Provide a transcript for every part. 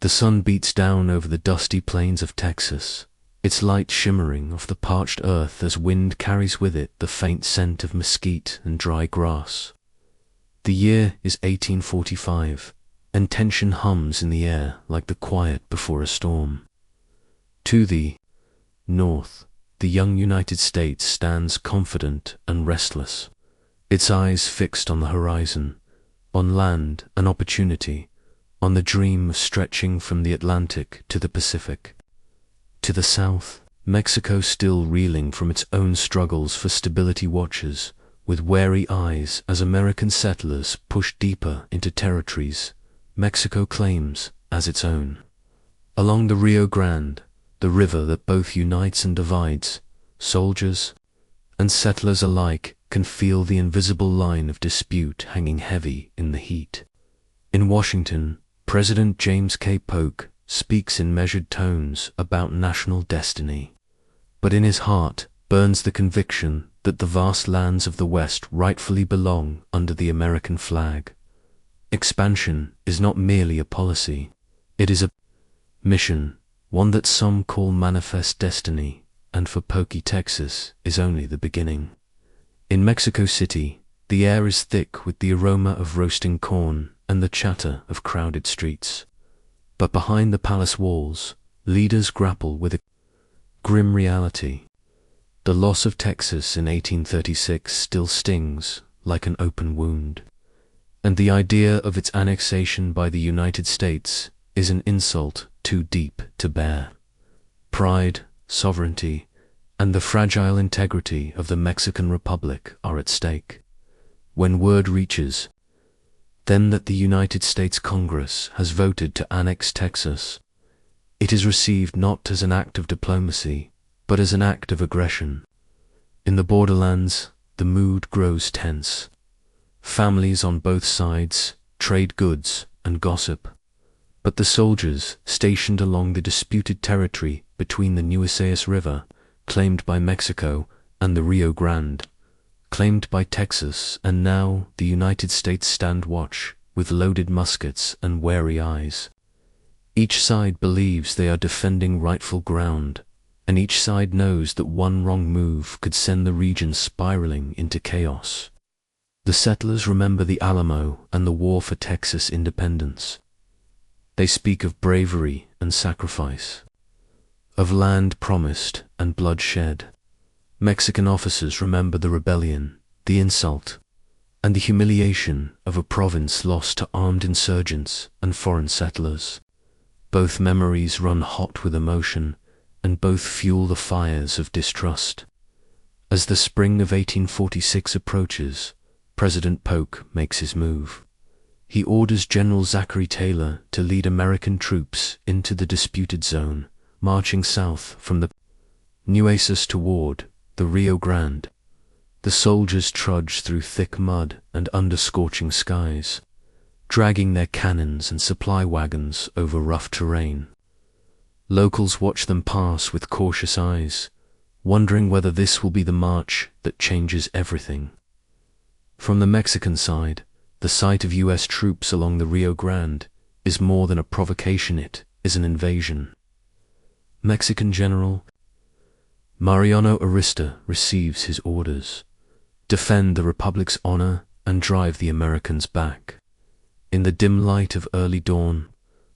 The sun beats down over the dusty plains of Texas, its light shimmering off the parched earth as wind carries with it the faint scent of mesquite and dry grass. The year is 1845, and tension hums in the air like the quiet before a storm. To the north, the young United States stands confident and restless, its eyes fixed on the horizon, on land and opportunity, on the dream stretching from the Atlantic to the Pacific. To the south, Mexico, still reeling from its own struggles for stability, watches with wary eyes as American settlers push deeper into territories Mexico claims as its own. Along the Rio Grande, the river that both unites and divides, soldiers and settlers alike can feel the invisible line of dispute hanging heavy in the heat. In Washington, President James K. Polk speaks in measured tones about national destiny, but in his heart burns the conviction that the vast lands of the West rightfully belong under the American flag. Expansion is not merely a policy, it is a mission, one that some call manifest destiny, and for Polk, Texas is only the beginning. In Mexico City, the air is thick with the aroma of roasting corn and the chatter of crowded streets. But behind the palace walls, leaders grapple with a grim reality. The loss of Texas in 1836 still stings like an open wound, and the idea of its annexation by the United States is an insult too deep to bear. Pride, sovereignty, and the fragile integrity of the Mexican Republic are at stake. When word reaches them that the United States Congress has voted to annex Texas, it is received not as an act of diplomacy, but as an act of aggression. In the borderlands, the mood grows tense. Families on both sides trade goods and gossip, but the soldiers stationed along the disputed territory between the Nueces River, claimed by Mexico, and the Rio Grande, claimed by Texas, and now the United States, stand watch with loaded muskets and wary eyes. Each side believes they are defending rightful ground, and each side knows that one wrong move could send the region spiraling into chaos. The settlers remember the Alamo and the war for Texas independence. They speak of bravery and sacrifice, of land promised and blood shed. Mexican officers remember the rebellion, the insult, and the humiliation of a province lost to armed insurgents and foreign settlers. Both memories run hot with emotion, and both fuel the fires of distrust. As the spring of 1846 approaches, President Polk makes his move. He orders General Zachary Taylor to lead American troops into the disputed zone, marching south from the Nueces toward the Rio Grande. The soldiers trudge through thick mud and under scorching skies, dragging their cannons and supply wagons over rough terrain. Locals watch them pass with cautious eyes, wondering whether this will be the march that changes everything. From the Mexican side, the sight of U.S. troops along the Rio Grande is more than a provocation, it is an invasion. Mexican General Mariano Arista receives his orders: defend the Republic's honor and drive the Americans back. In the dim light of early dawn,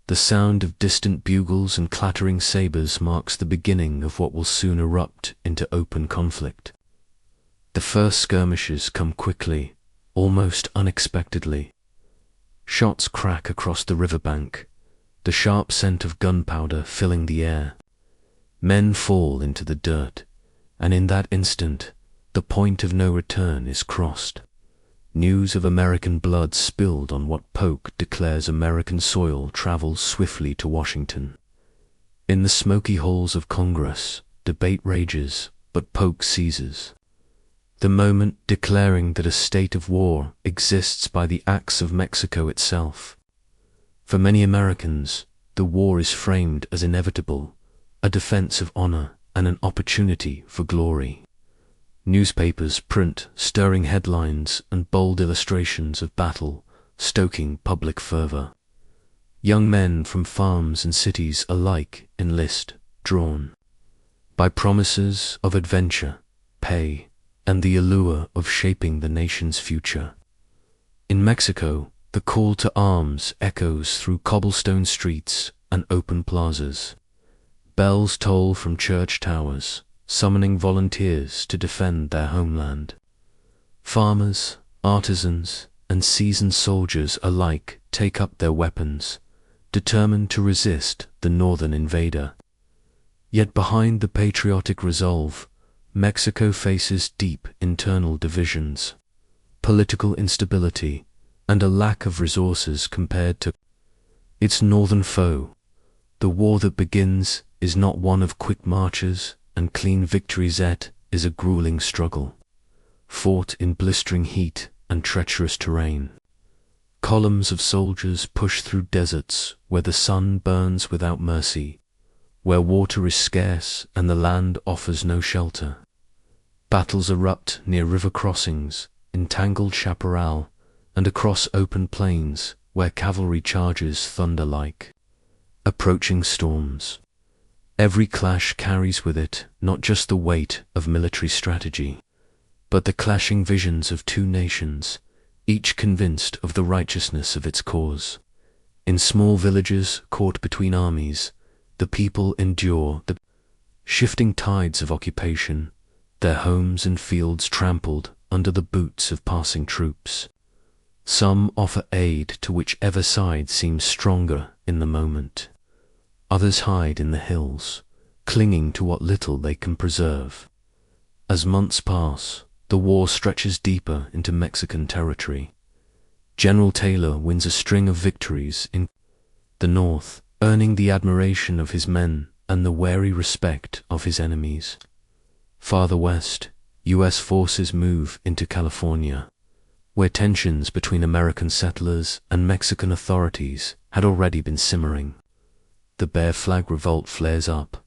the sound of distant bugles and clattering sabers marks the beginning of what will soon erupt into open conflict. The first skirmishes come quickly, almost unexpectedly. Shots crack across the riverbank, the sharp scent of gunpowder filling the air. Men fall into the dirt, and in that instant, the point of no return is crossed. News of American blood spilled on what Polk declares American soil travels swiftly to Washington. In the smoky halls of Congress, debate rages, but Polk seizes the moment, declaring that a state of war exists by the acts of Mexico itself. For many Americans, the war is framed as inevitable, a defense of honor and an opportunity for glory. Newspapers print stirring headlines and bold illustrations of battle, stoking public fervor. Young men from farms and cities alike enlist, drawn by promises of adventure, pay, and the allure of shaping the nation's future. In Mexico, the call to arms echoes through cobblestone streets and open plazas. Bells toll from church towers, summoning volunteers to defend their homeland. Farmers, artisans, and seasoned soldiers alike take up their weapons, determined to resist the northern invader. Yet behind the patriotic resolve, Mexico faces deep internal divisions, political instability, and a lack of resources compared to its northern foe. The war that begins is not one of quick marches and clean victories. It is a grueling struggle, fought in blistering heat and treacherous terrain. Columns of soldiers push through deserts where the sun burns without mercy, where water is scarce and the land offers no shelter. Battles erupt near river crossings, in tangled chaparral, and across open plains where cavalry charges thunder like approaching storms. Every clash carries with it not just the weight of military strategy, but the clashing visions of two nations, each convinced of the righteousness of its cause. In small villages caught between armies, the people endure the shifting tides of occupation, their homes and fields trampled under the boots of passing troops. Some offer aid to whichever side seems stronger in the moment. Others hide in the hills, clinging to what little they can preserve. As months pass, the war stretches deeper into Mexican territory. General Taylor wins a string of victories in the north, earning the admiration of his men and the wary respect of his enemies. Farther west, U.S. forces move into California, where tensions between American settlers and Mexican authorities had already been simmering. The Bear Flag Revolt flares up,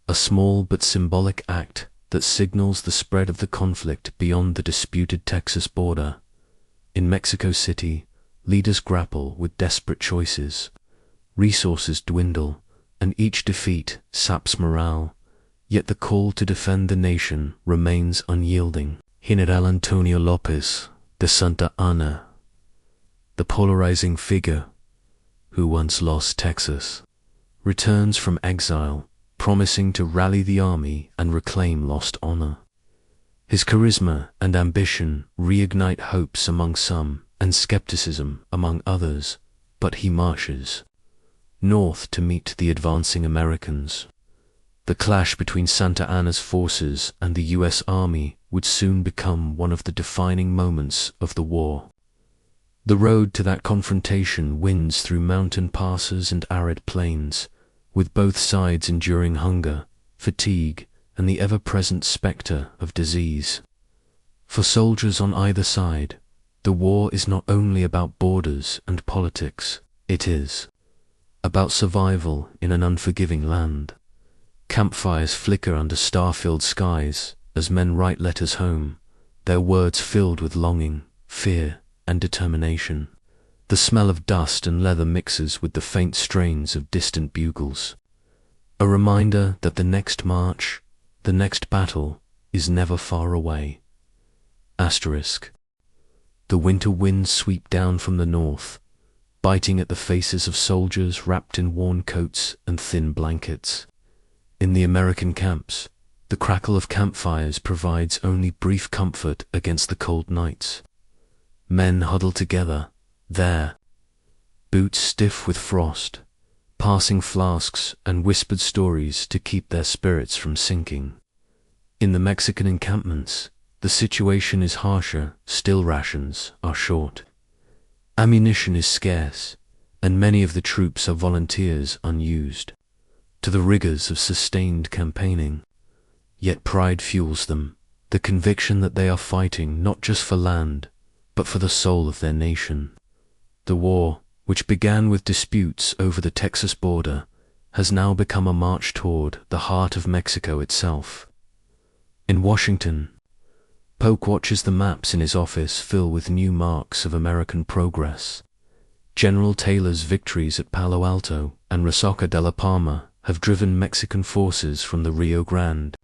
a small but symbolic act that signals the spread of the conflict beyond the disputed Texas border. In Mexico City, leaders grapple with desperate choices. Resources dwindle, and each defeat saps morale, yet the call to defend the nation remains unyielding. General Antonio Lopez de Santa Anna, the polarizing figure who once lost Texas, returns from exile, promising to rally the army and reclaim lost honor. His charisma and ambition reignite hopes among some and skepticism among others, but he marches north to meet the advancing Americans. The clash between Santa Anna's forces and the U.S. Army would soon become one of the defining moments of the war. The road to that confrontation winds through mountain passes and arid plains, with both sides enduring hunger, fatigue, and the ever-present specter of disease. For soldiers on either side, the war is not only about borders and politics, it is about survival in an unforgiving land. Campfires flicker under star-filled skies as men write letters home, their words filled with longing, fear, and determination. The smell of dust and leather mixes with the faint strains of distant bugles, a reminder that the next march, the next battle, is never far away. Asterisk. The winter winds sweep down from the north, biting at the faces of soldiers wrapped in worn coats and thin blankets. In the American camps, the crackle of campfires provides only brief comfort against the cold nights. Men huddle together, there, boots stiff with frost, passing flasks and whispered stories to keep their spirits from sinking. In the Mexican encampments, the situation is harsher, still rations are short. Ammunition is scarce, and many of the troops are volunteers unused to the rigors of sustained campaigning. Yet pride fuels them, the conviction that they are fighting not just for land, but for the soul of their nation. The war, which began with disputes over the Texas border, has now become a march toward the heart of Mexico itself. In Washington, Polk watches the maps in his office fill with new marks of American progress. General Taylor's victories at Palo Alto and Resaca de la Palma have driven Mexican forces from the Rio Grande.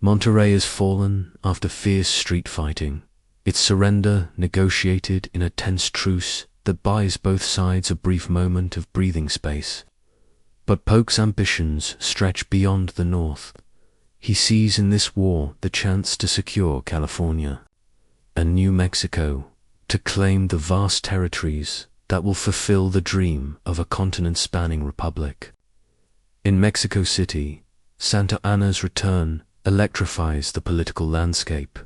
Monterrey has fallen after fierce street fighting, its surrender negotiated in a tense truce that buys both sides a brief moment of breathing space. But Polk's ambitions stretch beyond the north. He sees in this war the chance to secure California and New Mexico, to claim the vast territories that will fulfill the dream of a continent-spanning republic. In Mexico City, Santa Anna's return electrifies the political landscape.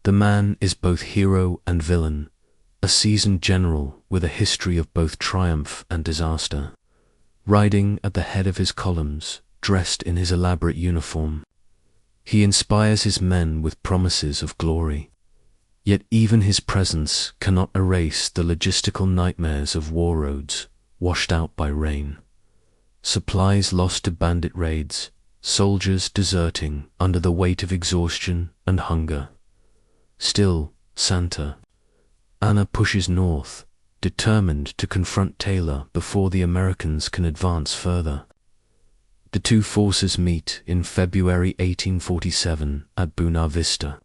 The man is both hero and villain, a seasoned general with a history of both triumph and disaster. Riding at the head of his columns, dressed in his elaborate uniform, he inspires his men with promises of glory. Yet even his presence cannot erase the logistical nightmares of war roads washed out by rain. Supplies lost to bandit raids, soldiers deserting under the weight of exhaustion and hunger. Still, Santa Anna pushes north, determined to confront Taylor before the Americans can advance further. The two forces meet in February 1847 at Buena Vista,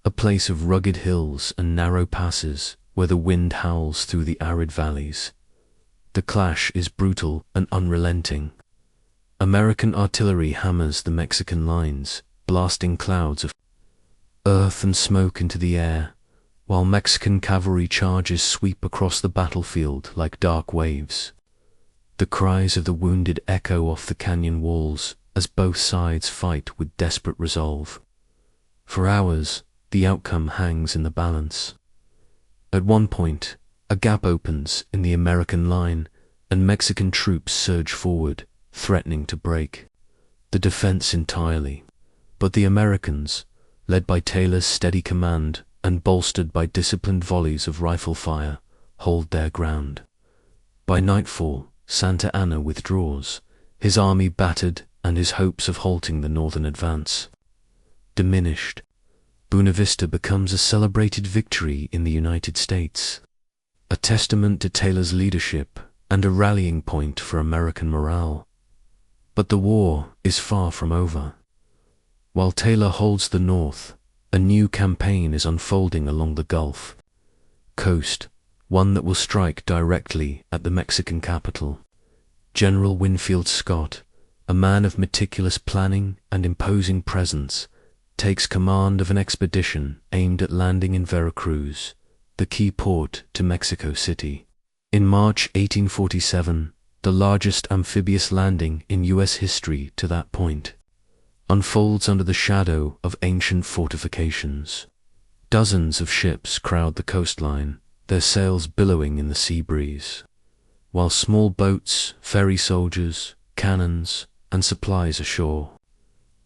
a place of rugged hills and narrow passes where the wind howls through the arid valleys. The clash is brutal and unrelenting. American artillery hammers the Mexican lines, blasting clouds of earth and smoke into the air, while Mexican cavalry charges sweep across the battlefield like dark waves. The cries of the wounded echo off the canyon walls as both sides fight with desperate resolve. For hours, the outcome hangs in the balance. At one point, a gap opens in the American line, and Mexican troops surge forward, threatening to break the defense entirely. But the Americans, led by Taylor's steady command and bolstered by disciplined volleys of rifle fire, hold their ground. By nightfall, Santa Anna withdraws, his army battered and his hopes of halting the northern advance diminished. Buena Vista becomes a celebrated victory in the United States, a testament to Taylor's leadership and a rallying point for American morale. But the war is far from over. While Taylor holds the north, a new campaign is unfolding along the Gulf Coast, one that will strike directly at the Mexican capital. General Winfield Scott, a man of meticulous planning and imposing presence, takes command of an expedition aimed at landing in Veracruz, the key port to Mexico City. In March 1847, the largest amphibious landing in U.S. history to that point unfolds under the shadow of ancient fortifications. Dozens of ships crowd the coastline, their sails billowing in the sea breeze, while small boats ferry soldiers, cannons, and supplies ashore.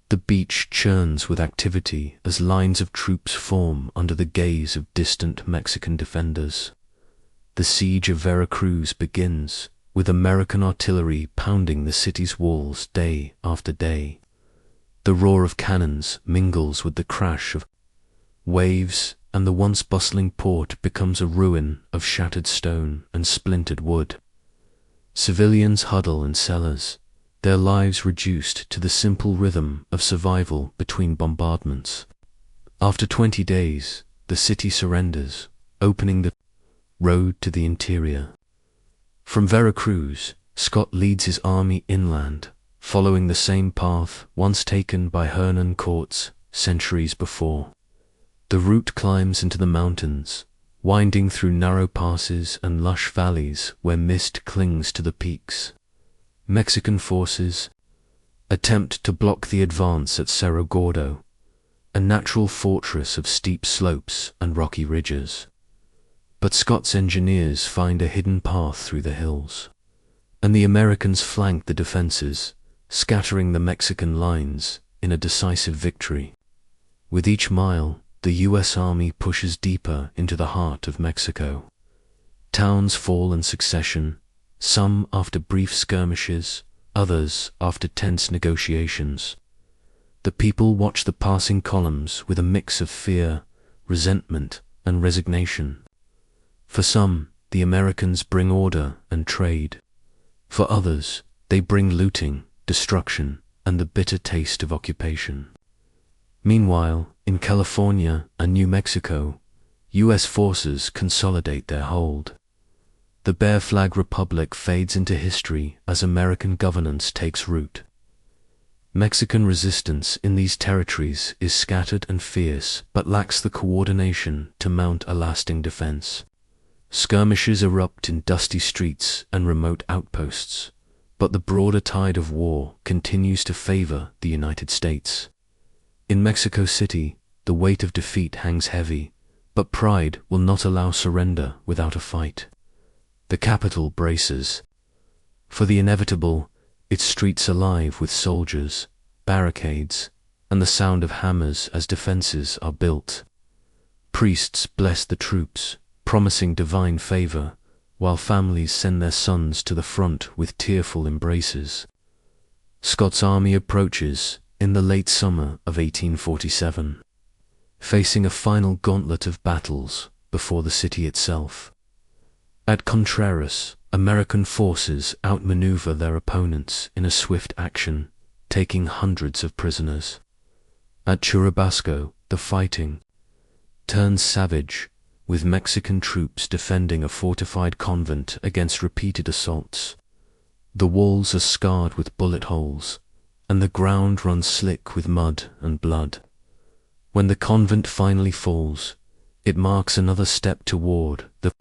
The beach churns with activity as lines of troops form under the gaze of distant Mexican defenders. The siege of Veracruz begins, with American artillery pounding the city's walls day after day. The roar of cannons mingles with the crash of waves, and the once bustling port becomes a ruin of shattered stone and splintered wood. Civilians huddle in cellars, their lives reduced to the simple rhythm of survival between bombardments. After 20 days, the city surrenders, opening the road to the interior. From Veracruz, Scott leads his army inland, following the same path once taken by Hernan Cortes centuries before. The route climbs into the mountains, winding through narrow passes and lush valleys where mist clings to the peaks. Mexican forces attempt to block the advance at Cerro Gordo, a natural fortress of steep slopes and rocky ridges. But Scott's engineers find a hidden path through the hills, and the Americans flank the defenses, scattering the Mexican lines in a decisive victory. With each mile, the U.S. Army pushes deeper into the heart of Mexico. Towns fall in succession, some after brief skirmishes, others after tense negotiations. The people watch the passing columns with a mix of fear, resentment, and resignation. For some, the Americans bring order and trade. For others, they bring looting, destruction, and the bitter taste of occupation. Meanwhile, in California and New Mexico, U.S. forces consolidate their hold. The Bear Flag Republic fades into history as American governance takes root. Mexican resistance in these territories is scattered and fierce, but lacks the coordination to mount a lasting defense. Skirmishes erupt in dusty streets and remote outposts, but the broader tide of war continues to favor the United States. In Mexico City, the weight of defeat hangs heavy, but pride will not allow surrender without a fight. The capital braces for the inevitable, its streets alive with soldiers, barricades, and the sound of hammers as defenses are built. Priests bless the troops, promising divine favor, while families send their sons to the front with tearful embraces. Scott's army approaches in the late summer of 1847, facing a final gauntlet of battles before the city itself. At Contreras, American forces outmaneuver their opponents in a swift action, taking hundreds of prisoners. At Churubusco, the fighting turns savage, with Mexican troops defending a fortified convent against repeated assaults. The walls are scarred with bullet holes, and the ground runs slick with mud and blood. When the convent finally falls, it marks another step toward the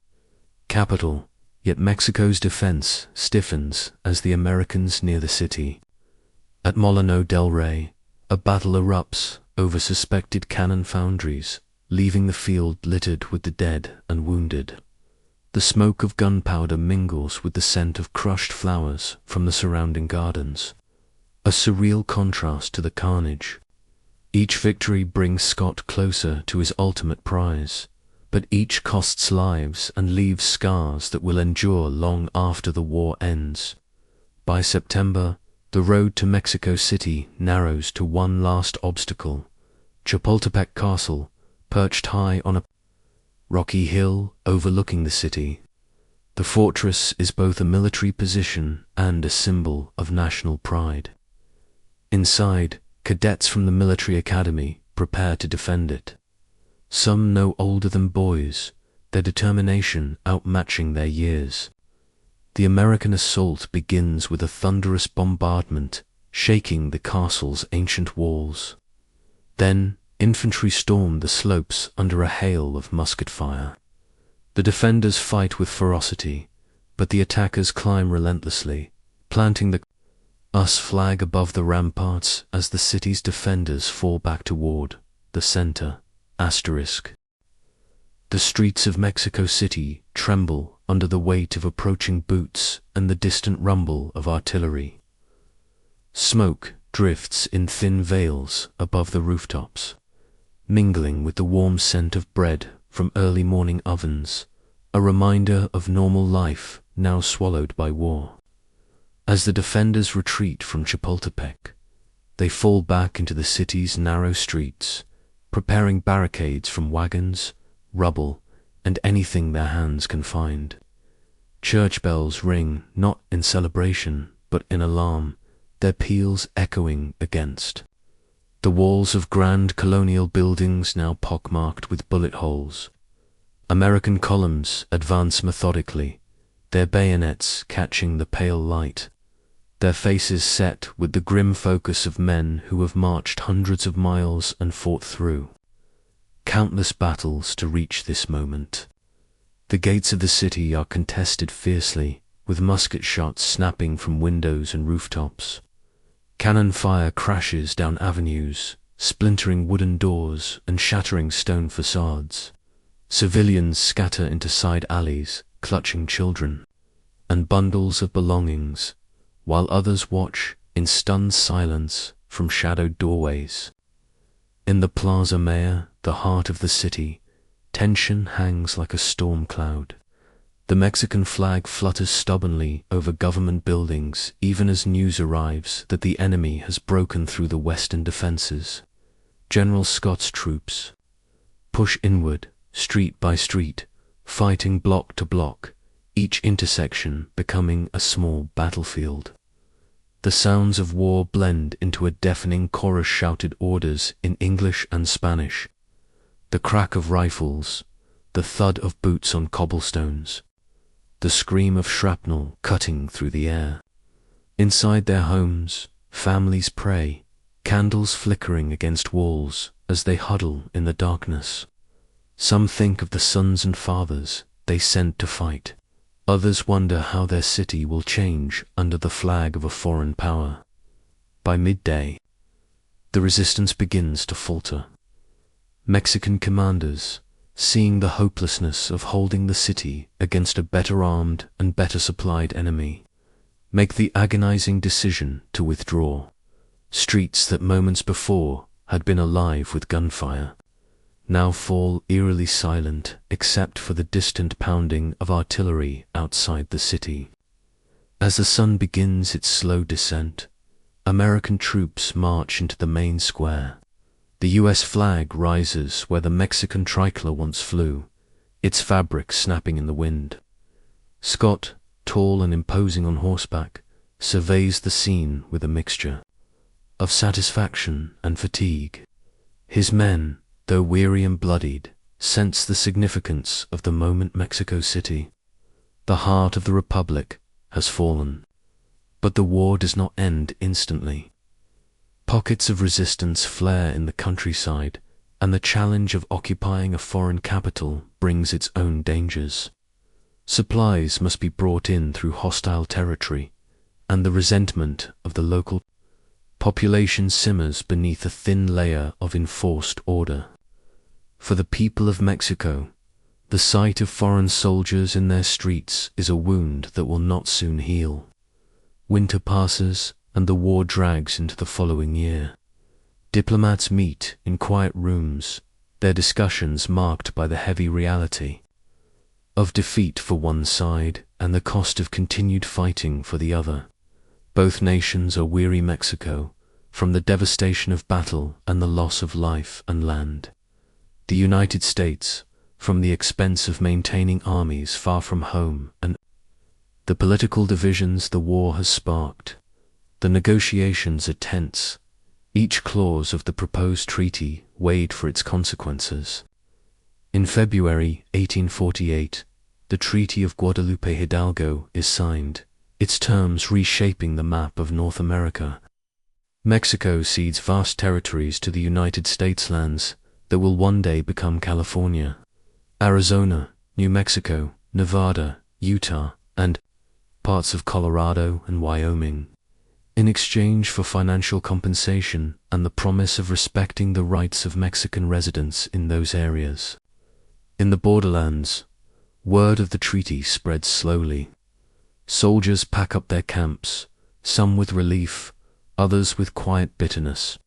capital, yet Mexico's defense stiffens as the Americans near the city. At Molino del Rey, a battle erupts over suspected cannon foundries, leaving the field littered with the dead and wounded. The smoke of gunpowder mingles with the scent of crushed flowers from the surrounding gardens, a surreal contrast to the carnage. Each victory brings Scott closer to his ultimate prize, but each costs lives and leaves scars that will endure long after the war ends. By September, the road to Mexico City narrows to one last obstacle: Chapultepec Castle, perched high on a rocky hill overlooking the city. The fortress is both a military position and a symbol of national pride. Inside, cadets from the military academy prepare to defend it. Some no older than boys, their determination outmatching their years. The American assault begins with a thunderous bombardment, shaking the castle's ancient walls. Then, infantry storm the slopes under a hail of musket fire. The defenders fight with ferocity, but the attackers climb relentlessly, planting the US flag above the ramparts as the city's defenders fall back toward the center. The streets of Mexico City tremble under the weight of approaching boots and the distant rumble of artillery. Smoke drifts in thin veils above the rooftops, mingling with the warm scent of bread from early morning ovens, a reminder of normal life now swallowed by war. As the defenders retreat from Chapultepec, they fall back into the city's narrow streets, preparing barricades from wagons, rubble, and anything their hands can find. Church bells ring not in celebration, but in alarm, their peals echoing against the walls of grand colonial buildings now pockmarked with bullet holes. American columns advance methodically, their bayonets catching the pale light, their faces set with the grim focus of men who have marched hundreds of miles and fought through countless battles to reach this moment. The gates of the city are contested fiercely, with musket shots snapping from windows and rooftops. Cannon fire crashes down avenues, splintering wooden doors and shattering stone facades. Civilians scatter into side alleys, clutching children and bundles of belongings, while others watch in stunned silence from shadowed doorways. In the Plaza Mayor, the heart of the city, tension hangs like a storm cloud. The Mexican flag flutters stubbornly over government buildings even as news arrives that the enemy has broken through the western defenses. General Scott's troops push inward, street by street, fighting block to block, each intersection becoming a small battlefield. The sounds of war blend into a deafening chorus shouted orders in English and Spanish. The crack of rifles, the thud of boots on cobblestones, the scream of shrapnel cutting through the air. Inside their homes, families pray, candles flickering against walls as they huddle in the darkness. Some think of the sons and fathers they sent to fight. Others wonder how their city will change under the flag of a foreign power. By midday, the resistance begins to falter. Mexican commanders, seeing the hopelessness of holding the city against a better armed and better supplied enemy, make the agonizing decision to withdraw. Streets that moments before had been alive with gunfire now fall eerily silent except for the distant pounding of artillery outside the city. As the sun begins its slow descent, American troops march into the main square. The US flag rises where the Mexican tricolor once flew, its fabric snapping in the wind. Scott, tall and imposing on horseback, surveys the scene with a mixture of satisfaction and fatigue. His men, though weary and bloodied, sense the significance of the moment. Mexico City, the heart of the Republic, has fallen. But the war does not end instantly. Pockets of resistance flare in the countryside, and the challenge of occupying a foreign capital brings its own dangers. Supplies must be brought in through hostile territory, and the resentment of the local population simmers beneath a thin layer of enforced order. For the people of Mexico, the sight of foreign soldiers in their streets is a wound that will not soon heal. Winter passes, and the war drags into the following year. Diplomats meet in quiet rooms, their discussions marked by the heavy reality of defeat for one side and the cost of continued fighting for the other. Both nations are weary Mexico from the devastation of battle and the loss of life and land. The United States from the expense of maintaining armies far from home and the political divisions the war has sparked. The negotiations are tense, each clause of the proposed treaty weighed for its consequences. In February 1848, the Treaty of Guadalupe Hidalgo is signed, its terms reshaping the map of North America. Mexico cedes vast territories to the United States, lands that will one day become California, Arizona, New Mexico, Nevada, Utah, and parts of Colorado and Wyoming, in exchange for financial compensation and the promise of respecting the rights of Mexican residents in those areas. In the borderlands, word of the treaty spreads slowly. Soldiers pack up their camps, some with relief, others with quiet bitterness.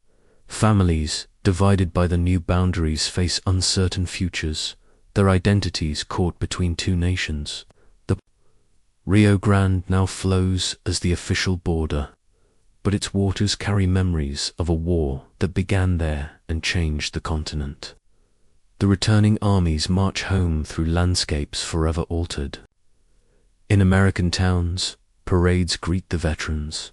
Families, divided by the new boundaries, face uncertain futures, their identities caught between two nations. The Rio Grande now flows as the official border, but its waters carry memories of a war that began there and changed the continent. The returning armies march home through landscapes forever altered. In American towns, parades greet the veterans.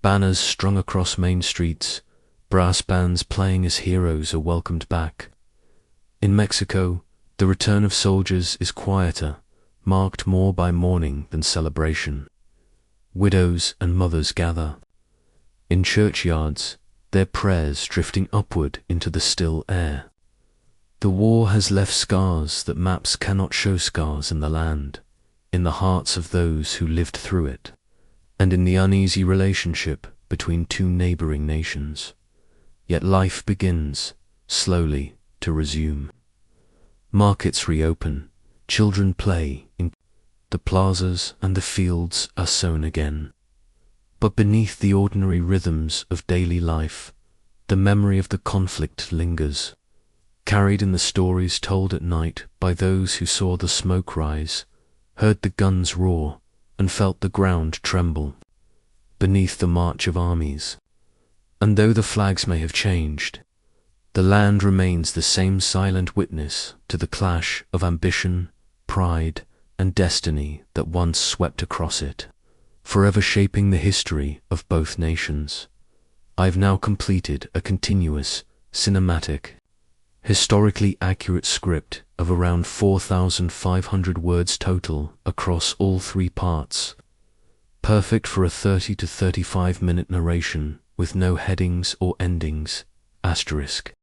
Banners strung across main streets, brass bands playing as heroes are welcomed back. In Mexico, the return of soldiers is quieter, marked more by mourning than celebration. Widows and mothers gather. In churchyards, their prayers drifting upward into the still air. The war has left scars that maps cannot show, scars in the land, in the hearts of those who lived through it, and in the uneasy relationship between two neighboring nations. Yet life begins, slowly, to resume. Markets reopen, children play in the plazas, and the fields are sown again. But beneath the ordinary rhythms of daily life, the memory of the conflict lingers, carried in the stories told at night by those who saw the smoke rise, heard the guns roar, and felt the ground tremble beneath the march of armies. And though the flags may have changed, the land remains the same silent witness to the clash of ambition, pride, and destiny that once swept across it, forever shaping the history of both nations. I've now completed a continuous, cinematic, historically accurate script of around 4,500 words total across all three parts, perfect for a 30 to 35 minute narration with no headings or endings, asterisk.